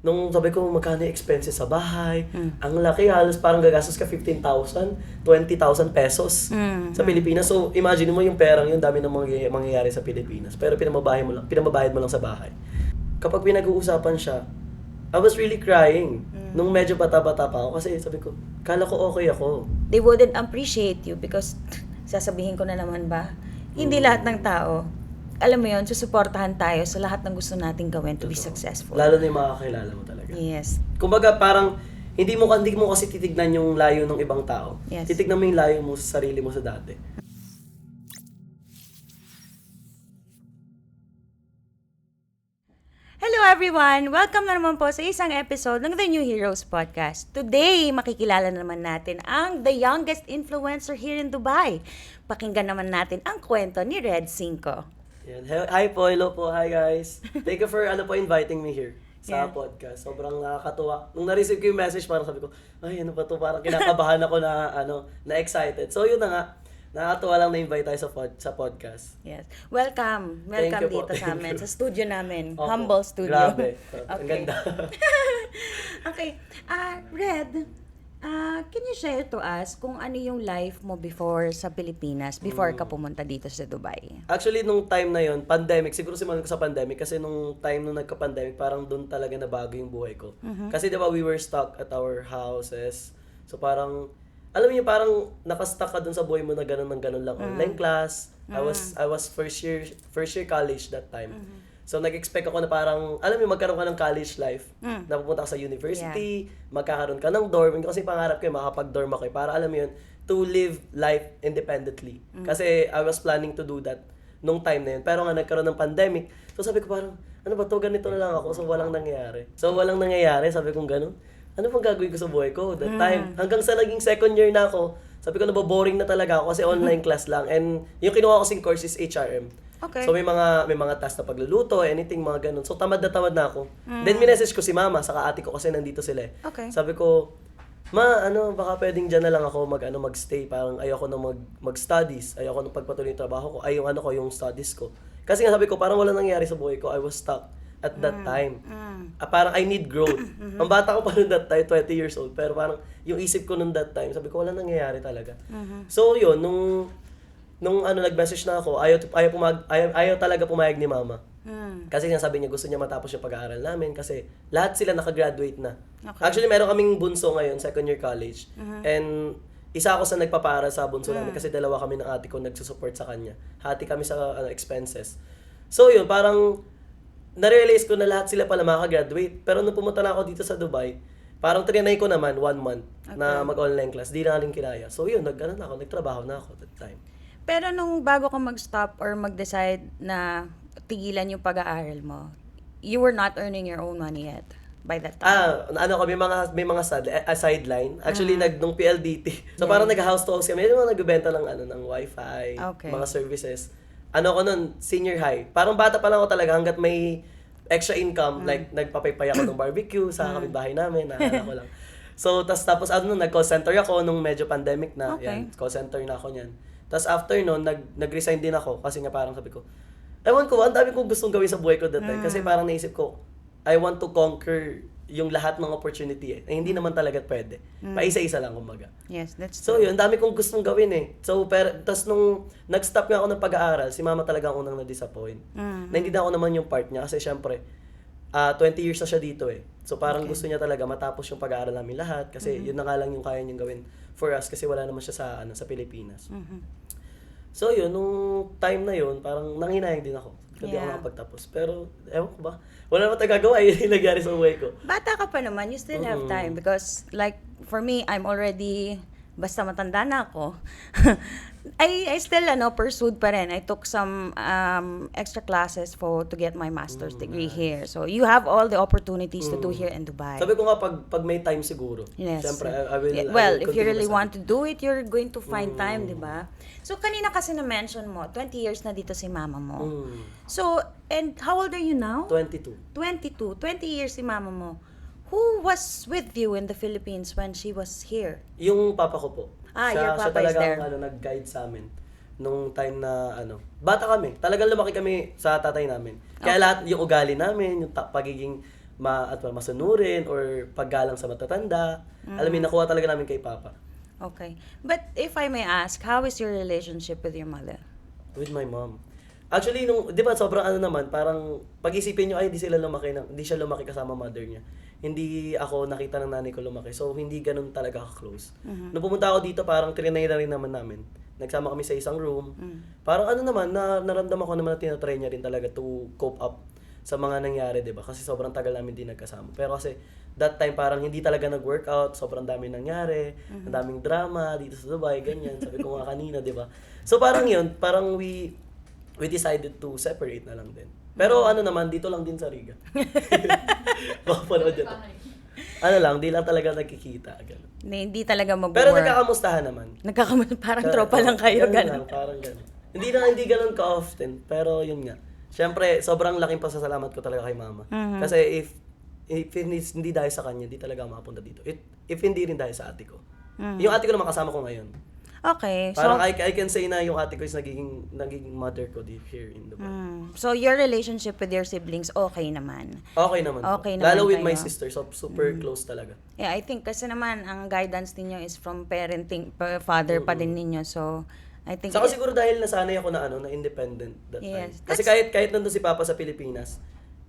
nung sabi ko, magkano yung expenses sa bahay? Ang laki, halos parang gagastos ka 15,000, 20,000 pesos sa Pilipinas. So, imagine mo yung perang yun, dami nang mangyayari sa Pilipinas. Pero pinamabayad mo lang sa bahay. Kapag pinag-uusapan siya, I was really crying. Nung medyo bata-bata pa ako kasi sabi ko, kala ko okay ako. They wouldn't appreciate you because, sasabihin ko na naman ba, hindi lahat ng tao, alam mo yun, susuportahan tayo sa lahat ng gusto nating gawin to be successful. Lalo na yung makakilala mo talaga. Yes. Kumbaga parang, hindi mo kasi titignan yung layo ng ibang tao. Yes. Titignan mo yung layo mo sa sarili mo sa dati. Hello everyone! Welcome na naman po sa isang episode ng The New Heroes Podcast. Today, makikilala naman natin ang the youngest influencer here in Dubai. Pakinggan naman natin ang kwento ni Red Cinco. Yan. Hi po, hello po, hi guys. Thank you for inviting me here sa Yeah. podcast. Sobrang nakakatuwa. Nung na-receive ko yung message, parang sabi ko, ay ano ba to? Parang kinakabahan ako na excited. So yun na nga, nakakatuwa lang na-invite tayo sa podcast. Yes. Welcome. Thank Welcome you po, dito sa thank amin, you. sa studio namin. Opo. Humble studio. Grabe. Ang Okay. ganda. Okay. Red, can you share to us kung ano yung life mo before sa Pilipinas, before ka pumunta dito sa Dubai? Actually, nung time na yon, pandemic, siguro simulan ko sa pandemic kasi nung time nung nagka-pandemic, parang doon talaga nabago yung buhay ko. Kasi diba we were stuck at our houses. So parang, alam niyo parang naka-stuck ka doon sa buhay mo na ganun ng ganun lang. Online class. I was first year college that time. So nag-expect ako na parang, alam mo, magkaroon ka ng college life. Napupunta ka sa university, magkakaroon ka ng dorm. Kasi pangarap ko makapag-dorm ako para alam mo yun, to live life independently. Kasi I was planning to do that nung time na yun. Pero nga nagkaroon ng pandemic. So sabi ko parang, ano ba to, ganito na lang ako. So walang nangyayari. Sabi kong ganun. Ano bang gagawin ko sa buhay ko that time? Hanggang sa naging second year na ako, sabi ko naboboring na talaga ako kasi online class lang. And yung kinuha ko kasing course is HRM. Okay. So may mga task na pagluluto, anything, mga ganun. So tamad na ako. Then minessage ko si mama, saka ate ko kasi nandito sila eh. Okay. Sabi ko, ma, baka pwedeng dyan na lang ako magstay. Parang ayoko na mag-studies. Ayoko na pagpatuloy yung trabaho ko. Ay, yung studies ko. Kasi nga sabi ko, parang wala nangyari sa buhay ko. I was stuck at that time. Parang I need growth. Ang bata ko pa noon that time, 20 years old. Pero parang yung isip ko noon that time, sabi ko, wala nangyayari talaga. So yun, nung nag-message na ako, ayaw talaga pumayag ni mama. Kasi nga sabi niya, gusto niya matapos yung pag-aaral namin kasi lahat sila nakagraduate na. Okay. Actually, meron kaming bunso ngayon, second year college. And isa ako sa nagpapaaral sa bunso namin kasi dalawa kami ng ate ko nagsusupport sa kanya. Hati kami sa expenses. So yun, parang na-realize ko na lahat sila pala makagraduate. Pero nung pumunta na ako dito sa Dubai, parang trinay ko naman 1 month na mag-online class. Di na rin kinaya. So yun, nagtrabaho na ako that time. Pero nung bago ka mag-stop or mag-decide na tigilan yung pag-aaral mo, you were not earning your own money yet by that time? May mga sideline. Actually, nung PLDT. So parang nag-house to house kami. May mga nagbebenta ng wifi, Okay. mga services. Ako nun, senior high. Parang bata pa lang ako talaga hanggat may extra income. Like, nagpapaypay ako ng barbecue sa kapitbahay namin. Naalala ko lang. So, tapos nag-call center ako nung medyo pandemic na. Okay. Yan, call center na ako niyan. Tapos after nun, nag-resign din ako kasi nga parang sabi ko, ewan ko, ang dami kong gustong gawin sa buhay ko that time. Kasi parang naisip ko, I want to conquer yung lahat ng opportunity eh. Hindi naman talaga pwede. Paisa-isa lang kumbaga. Yes, that's So yun, dami kong gustong gawin eh. So, tapos nung nag-stop nga ako ng pag-aaral, si mama talaga ang unang na-disappoint. Na hindi na ako naman yung part niya kasi syempre, 20 years na siya dito eh. So parang gusto niya talaga matapos yung pag-aaral namin lahat kasi yun na nga lang yung kaya niyang gawin for us kasi wala naman siya sa Pilipinas. So yun, nung time na yun, parang nanghinayang din ako. Hindi ako nakapagtapos. Pero, ewan ko ba? Wala naman tayong gagawa yung nangyari sa buhay ko. Bata ka pa naman, you still have time because like for me, I'm already basta matanda na ako. I still pursued pa rin. I took some extra classes to get my master's degree here. So you have all the opportunities to do here in Dubai. Sabi ko nga pag may time siguro. Yes. Siyempre, I will Well, if you continue really sa- want to do it, you're going to find time, di ba? So, kanina kasi na-mention mo, 20 years na dito si mama mo. So, and how old are you now? 22. 22. 20 years si mama mo. Who was with you in the Philippines when she was here? Yung papa ko po. Your papa is siya there. talagang nag-guide sa amin nung time na bata kami. Talagang lumaki kami sa tatay namin. Kaya lahat yung ugali namin, yung pagiging masunurin or paggalang sa matatanda. Alam mo, nakuha talaga namin kay Papa. Okay. But if I may ask, how is your relationship with your mother? With my mom. Actually, di ba, sobrang naman, parang pag-isipin nyo, ay, hindi siya lumaki kasama mother niya. Hindi ako nakita ng nanay ko lumaki. So, hindi ganun talaga ka-close. Nung pumunta ako dito, parang trinay na rin naman namin. Nagsama kami sa isang room. Parang naman, naramdaman ko naman na tinatry niya rin talaga to cope up sa mga nangyari, di ba? Kasi sobrang tagal namin din nagkasama. Pero kasi, that time parang hindi talaga nag-workout, sobrang dami nangyari, ang daming drama dito sa Dubai, ganyan. Sabi ko nga kanina, di ba? So parang yun, parang we decided to separate na lang din. Pero naman, dito lang din sa Riga. Makapanood yun. Di lang talaga nagkikita. Ganun. Hindi talaga mag-work. Pero nagkakamustahan naman. Parang tropa lang kayo, Ganun lang, parang ganun. Hindi ganun ka-often, pero yun nga. Siyempre, sobrang laking pasasalamat ko talaga kay Mama. Kasi if hindi dahil sa kanya, hindi talaga ako makapunta dito. If hindi rin dahil sa ate ko. Yung ate ko naman kasama ko ngayon. Okay. Parang I can say na yung ate ko is nagiging mother ko here in Dubai. So, your relationship with your siblings, okay naman? Okay naman. Okay naman Lalo with kayo. my sister, so super close talaga. Yeah, I think kasi naman, ang guidance ninyo is from father pa din ninyo. So, I think... Saka siguro dahil nasanay ako na independent that time. Yes, Kasi kahit nandun si Papa sa Pilipinas,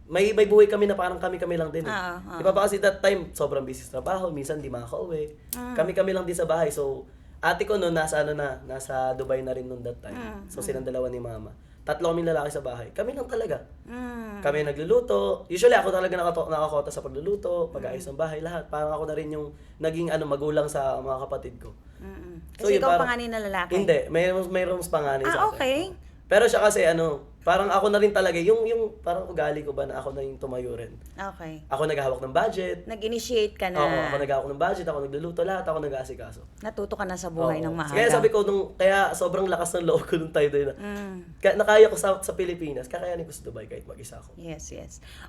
may buhay kami na parang kami lang din. Si Papa kasi that time, sobrang busy sa trabaho, minsan di makaka-uwi. Kami lang din sa bahay. So, ate ko noon nasa Dubai na rin noon that time. So, silang dalawa ni Mama. 3 kaming lalaki sa bahay. Kami lang talaga. Kami nagluluto. Usually ako talaga nakakota sa pagluluto, pag-ayos ng bahay, lahat. Parang ako na rin yung naging magulang sa mga kapatid ko. Kasi ikaw panganay na lalaki? Hindi, mayroong panganay sa akin. Okay. Pero siya kasi parang ako na rin talaga, yung parang ugali ko ba na ako na yung tumayo rin. Okay. Ako naghahawak ng budget. Nag-initiate ka na. Oo, ako naghahawak ng budget, ako nagluluto lahat, ako nag-aasikaso. Natuto ka na sa buhay ng maaga. Kaya sabi ko, kaya sobrang lakas ng loob ko nung time doon na, nakaya ko sa Pilipinas, kakayanin ko sa Dubai kahit mag-isa ako. Yes.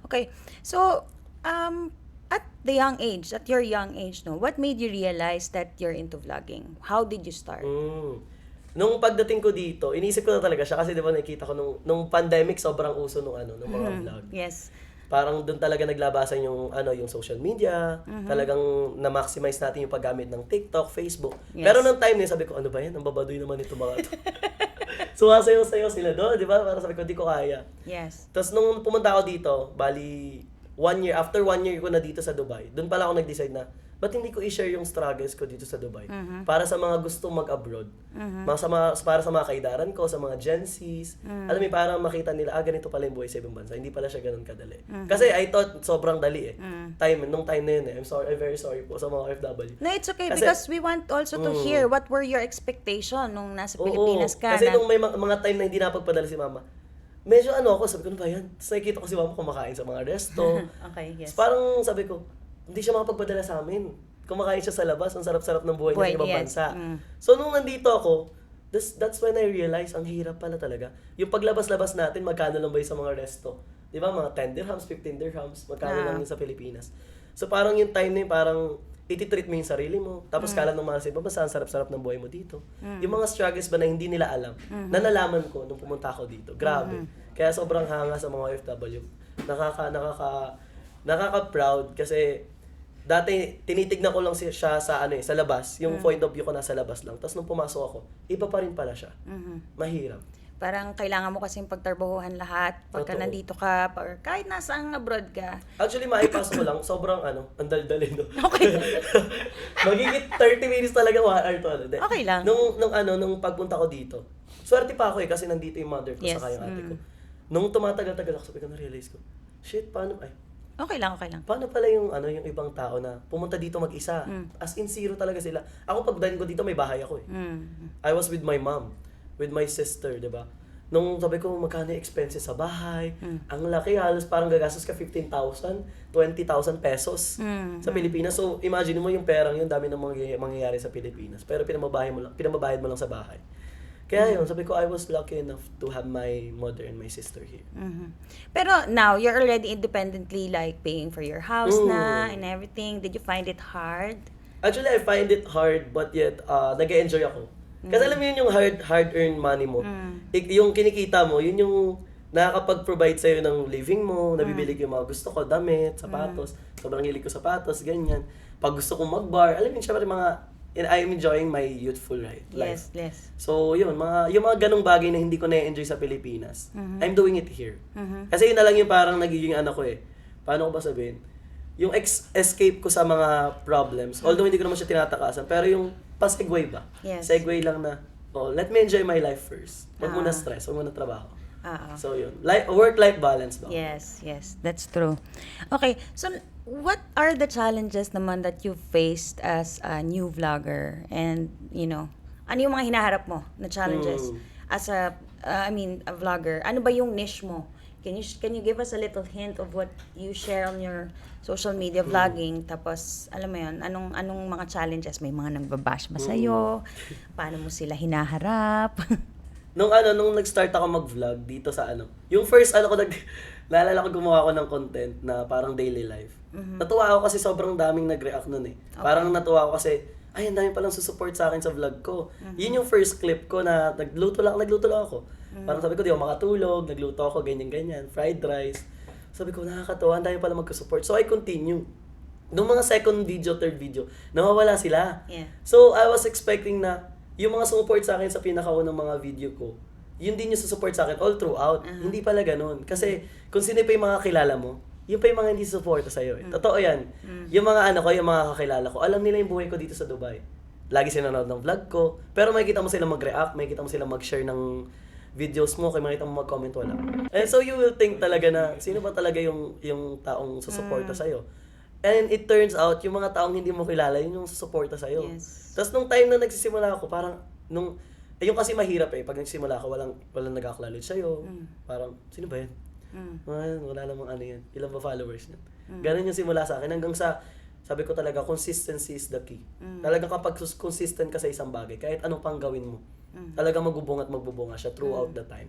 Okay. So, at your young age, no, what made you realize that you're into vlogging? How did you start? Nung pagdating ko dito, inisip ko na talaga siya kasi di ba nakita ko nung pandemic sobrang uso nung mga vlog. Yes. Parang doon talaga naglabasan yung social media, talagang na-maximize natin yung paggamit ng TikTok, Facebook. Yes. Pero nung time niya sabi ko, ano ba yan? Ang babadoy naman ito mga to. Sumasayaw-sayaw sila doon, di ba? Parang sabi ko, di ko kaya. Yes. Tapos nung pumunta ako dito, bali 1 year, after 1 year ko na dito sa Dubai, doon pala ako nag-decide na, ba't hindi ko i-share yung struggles ko dito sa Dubai? Para sa mga gustong mag-abroad. Para sa mga kaidaran ko, sa mga Gen Zs. Alam mo, para makita nila, ganito pala yung buhay sa ibang bansa. Hindi pala siya ganun kadali. Kasi I thought sobrang dali Nung time na yun I'm very sorry po sa mga OFW. No, it's okay because we want also to hear what were your expectation nung nasa Pilipinas ka. Kasi nung may mga time na hindi napagpadala si Mama, medyo ako, sabi ko, ano ba yan? Tapos nakikita ko si Mama kumakain sa mga resto. Okay, yes. Tapos parang sabi ko, hindi siya makapagpadala sa amin. Kumakain siya sa labas, ang sarap-sarap ng buhay niya sa ibang bansa. So nung nandito ako, that's when I realized, ang hirap pala talaga. Yung paglabas-labas natin, magkano lang ba yung sa mga resto? Di ba, mga 10 dirhams, 15 dirhams, magkano lang yun sa Pilipinas. So parang yung time na yun, parang iti-treat mo yung sarili mo. Tapos kala ng mga sa ibang bansa, ang sarap-sarap ng buhay mo dito. Yung mga struggles ba na hindi nila alam, na nalaman ko nung pumunta ako dito. Grabe. Kaya sobrang hanga sa mga OFW. Nakaka-proud kasi dati tinitignan ko lang siya sa sa labas, yung point of view ko nasa labas lang. Tapos nung pumasok ako, iba pa rin pala siya. Mahirap. Parang kailangan mo kasing pagtrabahuhan lahat pagka Totoo. nandito ka or kahit nasaan abroad ka. Actually, maipasok ko lang, sobrang ang daldalin, no? Okay. Magigit 30 minutes talaga 1 hour to. Okay lang. Nung pagpunta ko dito, swerte pa ako kasi nandito yung mother ko Yes. saka yung ate ko. Nung tumatagal-tagal ako, sabi ko na-realize ko, shit, paano Okay lang. paano pala yung yung ibang tao na pumunta dito mag-isa? As in zero talaga sila. Ako pagdating ko dito may bahay ako eh. I was with my mom, with my sister, 'di ba? Nung sabi ko magkano yung expenses sa bahay, ang laki, halos parang gagastos ka 15,000, 20,000 pesos sa Pilipinas. So imagine mo yung perang yun, dami ng mangyayari sa Pilipinas. Pero pinamabayad mo lang sa bahay. Kaya yun, sabi ko, I was lucky enough to have my mother and my sister here. Pero now, you're already independently like paying for your house na and everything. Did you find it hard? Actually, I find it hard, but yet, nag-enjoy ako. Kasi alam mo yun yung hard-earned money mo. Yung kinikita mo, yun yung nakakapag-provide sa'yo ng living mo, nabibili ko yung mga gusto ko, damit, sapatos, sobrang hilig ko sapatos, ganyan. Pag gusto kong mag-bar, alam mo yun, syempre I'm enjoying my youthful life. Yes. So, yun, yung mga ganong bagay na hindi ko na-enjoy sa Pilipinas, I'm doing it here. Kasi yun na lang yung parang nagiging ano ko paano ko ba sabihin? Yung escape ko sa mga problems, although hindi ko naman siya tinatakasan, pero yung pa-segue ba? Yes. Segue lang na, let me enjoy my life first. Huwag muna stress, huwag muna trabaho. So yun, work-life balance ba? Yes, that's true. Okay, so what are the challenges naman that you faced as a new vlogger? And, ano yung mga hinaharap mo na challenges as a vlogger? Ano ba yung niche mo? Can you give us a little hint of what you share on your social media vlogging? Tapos, alam mo yun, anong mga challenges? May mga nagbabash ba sa'yo? Paano mo sila hinaharap? Nung nag-start ako mag-vlog dito sa yung first naalala ko gumawa ako ng content na parang daily life. Natuwa ako kasi sobrang daming nag-react nun eh. Okay. Parang natuwa ako kasi, ay, ang dami palang susupport sa akin sa vlog ko. Yun yung first clip ko na nagluto lang ako. Parang sabi ko, di ako makatulog, nagluto ako, ganyan-ganyan, fried rice. Sabi ko, nakakatawa, ang dami palang mag-support. So I continue. Nung mga second video, third video, nawawala sila. Yeah. So I was expecting na yung mga support sa akin sa pinakaunang mga video ko, yun din yung support sa akin all throughout. Hindi pala ganun. Kasi kung sino pa yung mga kilala mo, yun pa yung mga hindi susuporta sa'yo. Totoo yan. Yung mga yung mga kakilala ko, alam nila yung buhay ko dito sa Dubai. Lagi sila nanonood ng vlog ko. Pero makikita mo sila mag-react, makikita mo sila mag-share ng videos mo, kaya makikita mo mag-comment, wala. And so you will think talaga na, sino ba talaga yung taong susuporta sa'yo? And it turns out, yung mga taong hindi mo kilala, yun yung susuporta sa'yo. Yes. Tapos nung time na nagsisimula ako, parang, yung kasi mahirap pag nagsimula ako, walang nag-acknowledge sa'yo. Parang, sino ba yan? Wala namang yan. Ilan ba followers niya? Ganun yung simula sa akin. Hanggang sa, sabi ko talaga, consistency is the key. Talagang kapag consistent ka sa isang bagay, kahit anong pang gawin mo, talagang magbubunga siya throughout the time.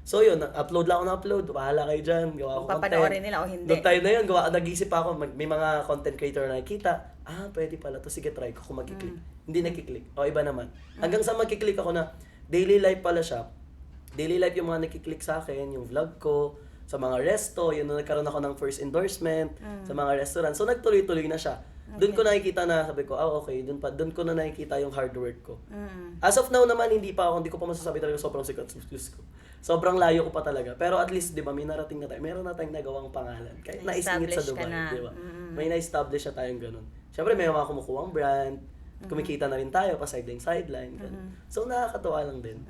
So yun, upload lang ako na-upload. Bahala kayo dyan. Gawa ko content. Papanoorin nila o hindi. Noong time na yun, nag-isip ako, may mga content creator na nakikita, pwede pala to, sige try ko kung magkiklik. Hindi nakiklik. O iba naman. Hanggang sa magkiklik ako na, daily life pala siya. Daily life yung mga nakiklik sa akin, yung vlog ko, sa mga resto, yun nung nagkaroon ako ng first endorsement, sa mga restaurant. So nagtuloy-tuloy na siya. Doon ko nakikita na, sabi ko, okay, doon ko na nakikita yung hard work ko. As of now naman, hindi ko pa masasabi talaga sobrang sikat sa views ko. Sobrang layo ko pa talaga. Pero at least, di ba, may narating na tayo. Meron na tayong nagawang pangalan. Kahit naisingit sa Dubai, di ba? May na-establish na tayong ganun. Siyempre, may mga kumukuhang brand, kumikita na rin tayo, pa sideline, ganun. So, nakakatuwa lang din.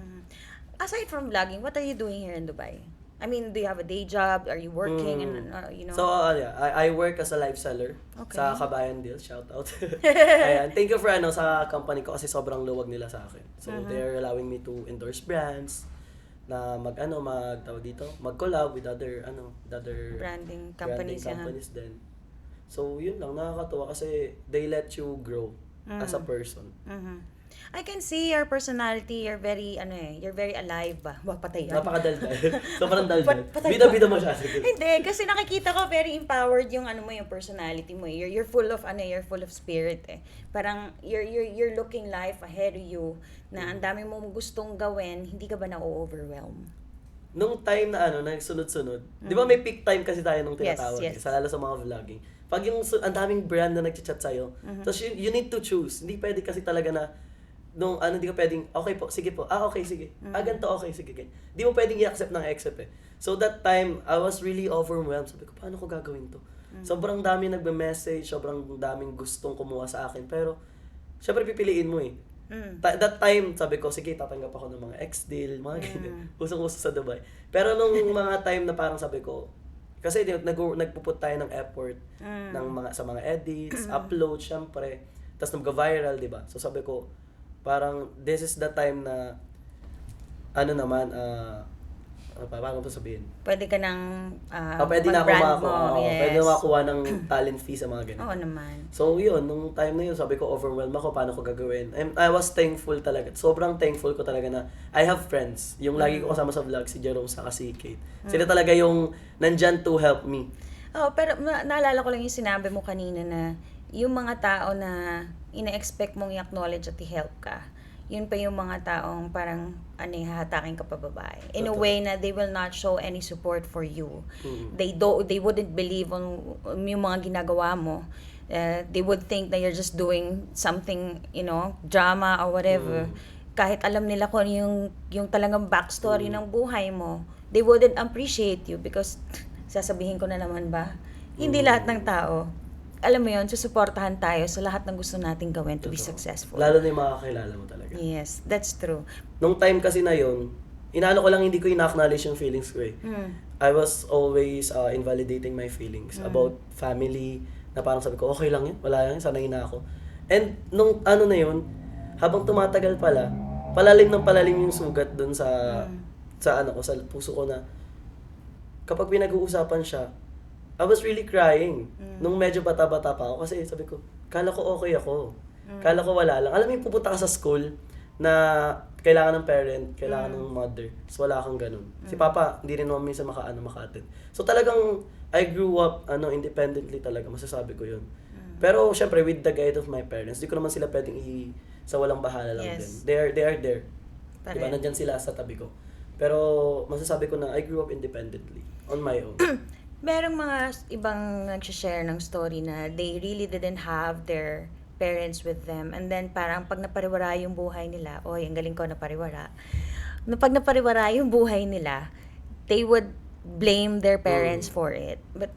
Aside from vlogging, what are you doing here in Dubai? I mean, do you have a day job? Are you working? So, I work as a live seller sa Kabayan Deals. Shout out. Ayan. Thank you for sa company ko kasi sobrang luwag nila sa akin. So, they're allowing me to endorse brands na mag-collab with other branding companies din. So, yun lang, nakakatuwa kasi they let you grow as a person. I can see your personality, you're very alive ba? Patay yan. Napakadaldal. Sobrang daldal. Bida-bida mo siya. Hindi, kasi nakikita ko very empowered yung yung personality mo. You're full of spirit eh. Parang you're looking life ahead of you na ang dami mong gustong gawin, hindi ka ba na-overwhelm? Nung time na nagsunod-sunod. Di ba may peak time kasi tayo nung tinatawag? Yes. Lalo sa mga vlogging. Pag yung ang daming brand na nagchat sa'yo, tapos you need to choose. Hindi pwede kasi talaga na hindi ka pwedeng, okay po, sige po, okay, sige. Ganito, okay, sige. Hindi mo pwedeng i-accept ng accept eh. So that time, I was really overwhelmed. Sabi ko, paano ko gagawin to? Sobrang dami nagbe-message, sobrang daming gustong kumuha sa akin. Pero, syempre pipiliin mo eh. That time, sabi ko, sige, tatanggap ako ng mga ex-deal, mga ganyan. Usong-uso sa Dubai. Pero nung mga time na parang sabi ko, kasi nagpuput tayo ng effort sa mga edits, upload, syempre. Tapos nag-viral, di ba? So sabi ko, parang this is the time na paano ko sabihin? Pwede ka nang pwede na ako pwede na makuha ng talent fee sa mga ganun. Oo naman. So yun, nung time na yun, sabi ko overwhelmed ako, paano ko gagawin? And I was thankful talaga. Sobrang thankful ko talaga na I have friends. Yung lagi ko kasama sa vlog, si Jerome saka si Kate. Sila talaga yung nandyan to help me. Pero naalala ko lang yung sinabi mo kanina na yung mga tao na ina-expect mong i-acknowledge at i-help ka, yun pa yung mga taong parang hahatakin ka pa babae. In a Totoo. way na they will not show any support for you. They wouldn't believe on yung mga ginagawa mo. They would think that you're just doing something, drama or whatever. Kahit alam nila kung yung talagang backstory ng buhay mo, they wouldn't appreciate you because sasabihin ko na naman ba, hindi lahat ng tao, alam mo yun, susuportahan tayo sa lahat ng gusto nating gawin to be Totoo. successful. Lalo na yung makakilala mo talaga. Yes, that's true. Nung time kasi na yun, inaano ko lang, hindi ko ina-acknowledge yung feelings ko eh. I was always invalidating my feelings about family, na parang sabi ko, okay lang yun, wala yan, sanay na ako. And nung ano na yun, habang tumatagal pala, palalim yung sugat dun sa sa puso ko na kapag pinag-uusapan siya, I was really crying. Nung medyo bata-bata pa ako kasi sabi ko, kala ko okay ako. Kala ko wala lang. Alam mo yung pupunta ka sa school na kailangan ng parent, kailangan ng mother. So wala kang ganun. Si Papa, hindi rin naman minsan maka-attend. So talagang I grew up independently talaga, masasabi ko yun. Pero syempre with the guide of my parents, di ko naman sila pwedeng sa walang bahala lang Yes. din. They are there. Correct. Diba? Nandyan sila sa tabi ko. Pero masasabi ko na I grew up independently on my own. Merong mga ibang nag-share ng story na they really didn't have their parents with them. And then parang pag napariwara yung buhay nila, oy, ang galing ko napariwara. Pag napariwara yung buhay nila, they would blame their parents for it. But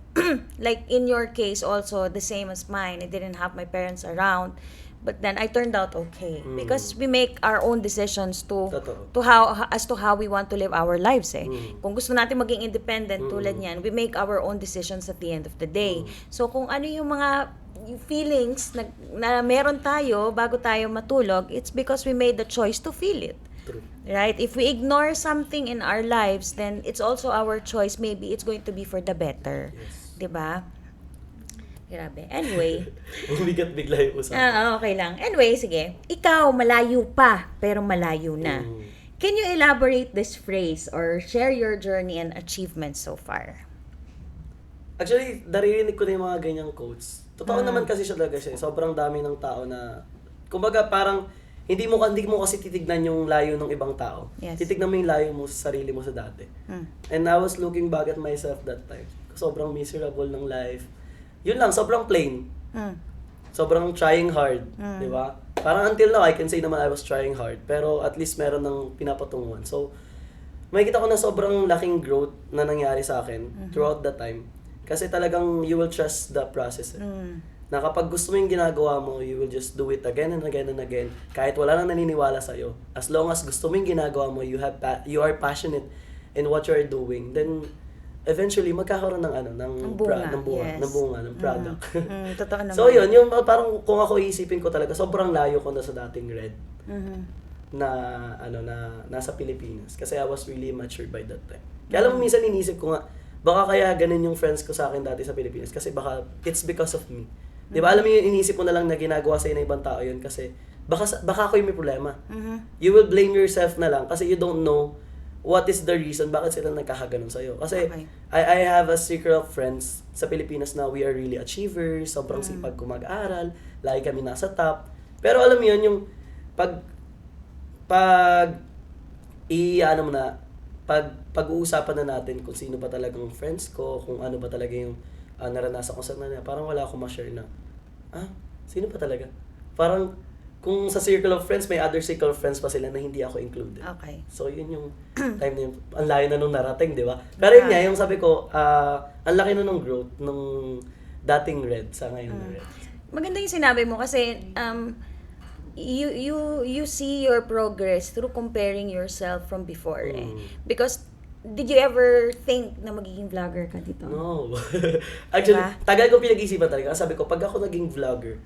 like in your case also, the same as mine, I didn't have my parents around. But then I turned out okay because we make our own decisions to how we want to live our lives eh. Kung gusto natin maging independent tulad niyan, we make our own decisions at the end of the day. So kung ano yung mga feelings na meron tayo bago tayo matulog, it's because we made the choice to feel it. True. Right? If we ignore something in our lives, then it's also our choice. Maybe it's going to be for the better. Yes. 'Di ba? Grabe. Anyway. Bigat bigla yung usapan. Okay lang. Anyway, sige. Ikaw, malayo pa, pero malayo na. Can you elaborate this phrase or share your journey and achievements so far? Actually, naririnig ko na yung mga ganyang quotes. Totoo naman kasi siya talaga siya. Sobrang dami ng tao na, kumbaga parang, hindi mo kasi titignan yung layo ng ibang tao. Yes. Titignan mo yung layo mo sa sarili mo sa dati. And I was looking back at myself that time. Sobrang miserable ng life. Yun lang, sobrang plain. Sobrang trying hard, di ba? Parang until now, I can say naman I was trying hard. Pero at least meron ng pinapatunguhan. So, makikita ko na sobrang laking growth na nangyari sa akin throughout the time. Kasi talagang you will trust the process. Na kapag gusto mo yung ginagawa mo, you will just do it again and again and again. Kahit wala nang naniniwala sa'yo. As long as gusto mo yung ginagawa mo, you are passionate in what you are doing, then eventually magkakaroon ng bunga, ng product. Totoo naman. So yun, yung parang kung ako iisipin ko talaga, sobrang layo ko na sa dating Red. Na nasa Pilipinas kasi I was really immature by that time. Kaya alam mo, minsan iniisip ko nga, baka kaya ganun yung friends ko sa akin dati sa Pilipinas kasi baka it's because of me. 'Di ba? Alam mo yung iniisip mo na lang na ginagawa sa ng ibang tao yun kasi baka ako yung may problema. You will blame yourself na lang kasi you don't know what is the reason bakit sila nagkakaganon sa'yo. Kasi I have a circle of friends sa Pilipinas na we are really achievers, sobrang sipag ko mag-aral, lagi kami nasa top. Pero alam mo yun, yung pag-uusapan na natin kung sino ba talagang friends ko, kung ano ba talaga yung naranasan ko sa kanila, parang wala akong ma-share na, sino ba talaga? Parang, kung sa circle of friends, may other circle of friends pa sila na hindi ako included. Okay. So, yun yung time na yun. Ang layo na nung narating, di ba? Pero yun nga, yung sabi ko, ang laki na nung growth nung dating Red sa ngayon na Red. Maganda yung sinabi mo kasi you see your progress through comparing yourself from before eh. Because did you ever think na magiging vlogger ka dito? No. Actually, tagal ko pinag-isipan talaga. Sabi ko, pag ako naging vlogger,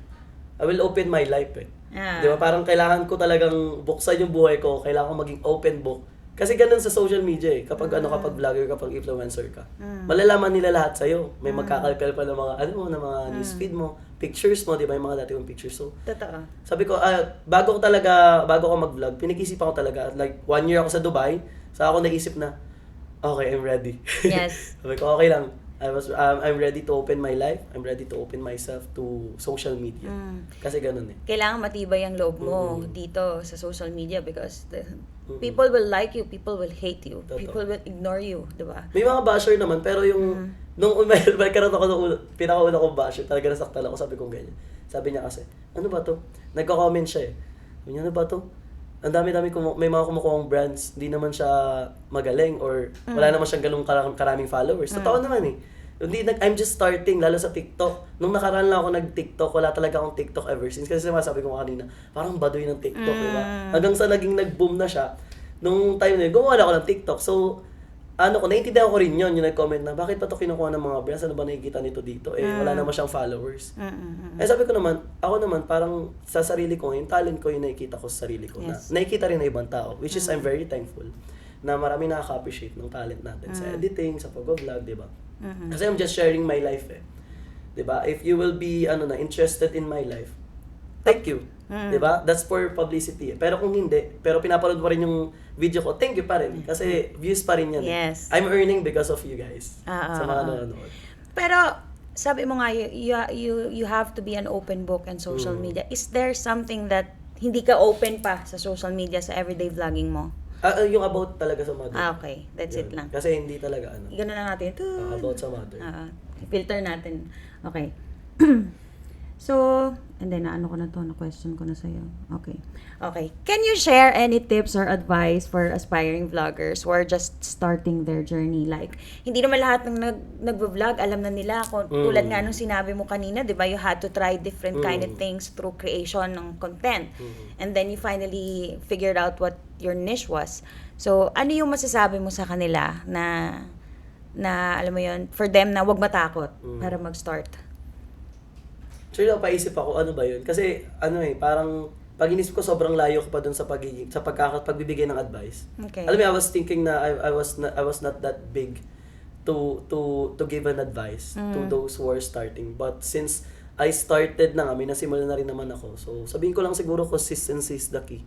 I will open my life eh. Di ba? Parang kailangan ko talagang buksan yung buhay ko. Kailangan ko maging open book. Kasi ganun sa social media eh. Kapag kapag vlogger, kapag influencer ka. Malalaman nila lahat sa'yo. May magkakalkal pa ng mga, ng mga newsfeed mo, pictures mo, di ba? Yung mga dati mong pictures. So, Totoo. sabi ko, bago ko mag-vlog, pinag-isipan ko talaga. Like, 1 year ako sa Dubai, sa ako naisip na, okay, I'm ready. Yes. Sabi ko, okay lang. I'm ready to open my life. I'm ready to open myself to social media. Kasi ganun eh. Kailangan matibay ang loob mo dito sa social media because people will like you, people will hate you, Totoo. people will ignore you, di ba? May mga basher naman, pero yung, nung may karoon ako nung pinakauna kong basher, talaga nasaktan ako, sabi kong ganyan. Sabi niya kasi, ano ba to? Nagko-comment siya eh. Sabi niya, ano ba to? Ang dami-dami, may mga kumukuha brands, hindi naman siya magaling or wala naman siyang ganung karaming followers. Totoo naman eh. I'm just starting, lalo sa TikTok. Nung nakaraan lang ako nag-TikTok, wala talaga akong TikTok ever since. Kasi sabi ko kanina, parang baduy ng TikTok, diba? Hanggang sa naging nag-boom na siya, nung time na yun, gumawa na ako ng TikTok. So, naiintindihan ko rin yun, yung nag-comment na, bakit pa ito kinukuha ng mga brands? Ano ba nakikita nito dito? Eh, wala naman siyang followers. Eh, sabi ko naman, ako naman, parang sa sarili ko, yung talent ko, yung nakikita ko sa sarili ko. Yes. Na nakikita rin ng ibang tao, which is I'm very thankful na marami nakaka-appreciate ng talent natin sa editing, sa pag-vlog, di ba? Kasi I'm just sharing my life eh. 'Di ba? If you will be interested in my life, thank you. 'Di ba? That's for publicity. Pero kung hindi, pero pinapanood mo rin yung video ko, thank you pa rin kasi views pa rin 'yan. Yes. I'm earning because of you guys. Sa mga nanonood. Pero sabi mo nga, you have to be an open book in social media. Is there something that hindi ka open pa sa social media sa everyday vlogging mo? Yung about talaga sa mother. Okay. That's Yun. it lang. Kasi hindi talaga Ganun lang natin. about sa mother. Filter natin. Okay. So, and then naano ko na to, na-question ko na sa'yo. Okay. Okay. Can you share any tips or advice for aspiring vloggers who are just starting their journey? Like, hindi naman lahat ng nagvo-vlog, alam na nila. Kung, tulad nga nung sinabi mo kanina, di ba, you had to try different kind of things through creation ng content. And then you finally figured out what your niche was. So, ano yung masasabi mo sa kanila na alam mo yun, for them na wag matakot para mag-start? Actually, napaisip ako, ano ba yun? Kasi, parang, pag inisip ko, sobrang layo ko pa dun sa pagbibigay ng advice. Okay. Alam mo, I was thinking na I was not that big to give an advice to those who are starting. But since I started na nga, may nasimulan na rin naman ako. So, sabihin ko lang siguro, consistency is the key.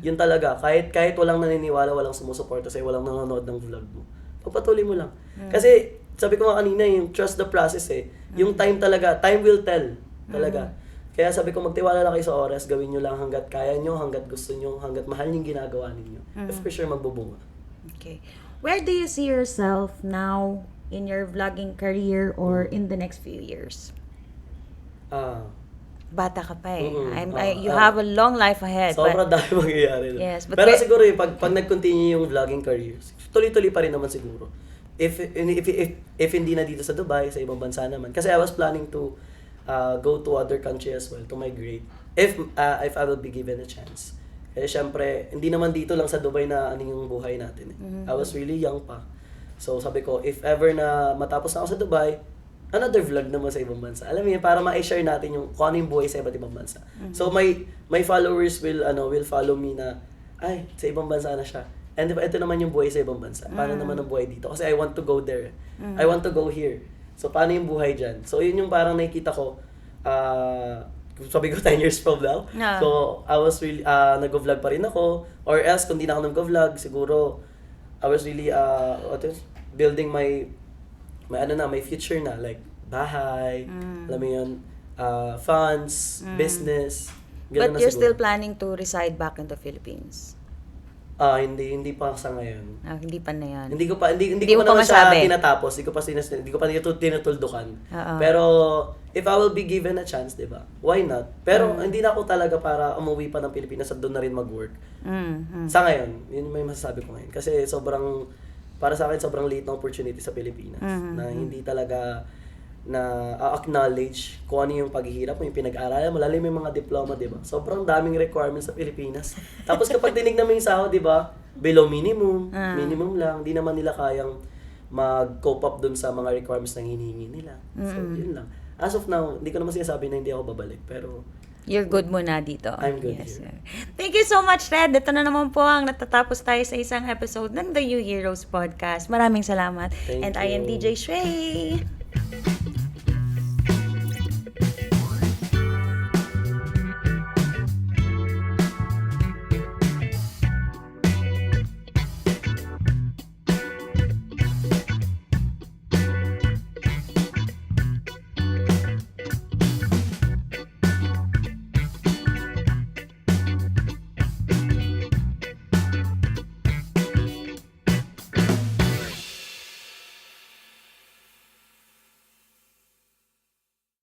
Yun talaga, kahit walang naniniwala, walang sumusuporta sa'yo, walang nanonood ng vlog mo, pagpatuloy mo lang. Kasi, sabi ko nga kanina, yung trust the process eh. Yung time talaga, time will tell. Talaga. Kaya sabi ko, magtiwala lang kayo sa oras, gawin nyo lang hanggat kaya nyo, hanggat gusto nyo, hanggat mahal nyo yung ginagawa ninyo. For sure, magbubunga. Okay. Where do you see yourself now in your vlogging career or in the next few years? Bata ka pa eh. You have a long life ahead. Sobrang dami mangyayari. Yes, but pero siguro yung pag nag-continue yung vlogging career, tuloy-tuloy pa rin naman siguro. If hindi na dito sa Dubai, sa ibang bansa naman. Kasi I was planning to go to other country as well to migrate if I will be given a chance. Kasi syempre, hindi naman dito lang sa Dubai na yung buhay natin eh. I was really young pa. So sabi ko, if ever na matapos na ako sa Dubai, another vlog naman sa ibang bansa. Alam mo yun, para ma-share natin yung kung ano yung buhay sa iba't ibang bansa. So my followers will follow me na, ay, sa ibang bansa na siya. And ito naman yung buhay sa ibang bansa. Paano naman ang buhay dito? Kasi I want to go there. I want to go here. So, paano yung buhay dyan? So, yun yung parang nakikita ko, sabi ko 10 years from now. So, I was really, nag-vlog pa rin ako. Or else, kung di na ako nag-vlog, siguro, I was really, building my future na. Like, bahay, alam mo yun, funds, business. But you're still planning to reside back in the Philippines? Hindi pa sa ngayon. Hindi pa na yan. Hindi ko pa naman siya tinatapos. Hindi ko pa tinutuldukan. Pero if I will be given a chance, 'di ba? Why not? Pero hindi na ako talaga para umuwi pa ng Pilipinas at doon na rin mag-work. Sa ngayon, yun may masasabi ko ngayon kasi para sa akin sobrang late na opportunity sa Pilipinas na hindi talaga na acknowledge kung ano yung paghihirap mo, yung pinag-aaralan mo, lalo yung mga diploma, di ba? Sobrang daming requirements sa Pilipinas. Tapos kapag tinignan mo yung sahod, di ba? Below minimum, minimum lang, di naman nila kayang mag-cope up dun sa mga requirements na hinihingi nila. So, yun lang. As of now, hindi ko naman sinasabi na hindi ako babalik, pero you're good muna dito. I'm good yes, here. Sir. Thank you so much, Red. Ito na naman po ang natatapos tayo sa isang episode ng The You Heroes Podcast. Maraming salamat. Thank I am you. DJ Shrey.